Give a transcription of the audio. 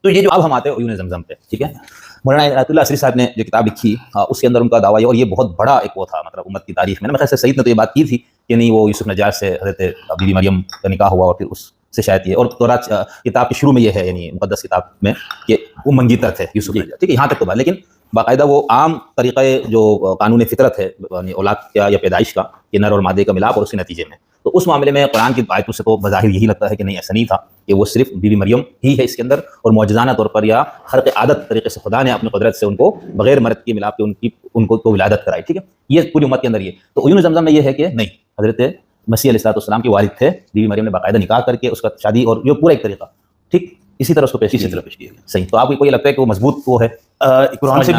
تو یہ جو اب ہم آتے ہیں عیون زمزم پہ، ٹھیک ہے، مولانا عنایت اللہ عصری صاحب نے جو کتاب لکھی اس کے اندر ان کا دعویٰ یہ، اور یہ بہت بڑا ایک وہ تھا مطلب امت کی تاریخ میں، میرے خیال سے سعید نے تو یہ بات کی تھی کہ نہیں وہ یوسف نجار سے حضرت بی بی مریم کا نکاح ہوا اور پھر اس سے شاید یہ، اور تورات کتاب کے شروع میں یہ ہے یعنی مقدس کتاب میں کہ وہ منگیتر تھے یوسف نجار، ٹھیک ہے، یہاں تک تو بات، لیکن باقاعدہ وہ عام طریقہ جو قانون فطرت ہے یعنی اولاد کا یا پیدائش کا کہ نر اور مادے کا ملاپ اور اس کے نتیجے میں، تو اس معاملے میں قرآن کی آیتوں سے تو بظاہر یہی لگتا ہے کہ نہیں ایسا نہیں تھا، کہ وہ صرف بی بی مریم ہی ہے اس کے اندر، اور معجزانہ طور پر یا خرق عادت طریقے سے خدا نے اپنی قدرت سے ان کو بغیر مرد کے ملاپ کے ان کو تو ولادت کرائی، ٹھیک ہے، یہ پوری امت کے اندر یہ، تو عیون زمزم میں یہ ہے کہ نہیں، حضرت مسیح علیہ السلام کے والد تھے، بی بی مریم نے باقاعدہ نکاح کر کے اس کا شادی اور یہ پورا ایک طریقہ، ٹھیک اسی طرح اس کو پیش کیا گیا، صحیح، تو آپ کو کوئی لگتا ہے کہ وہ مضبوط وہ ہے قرآن سے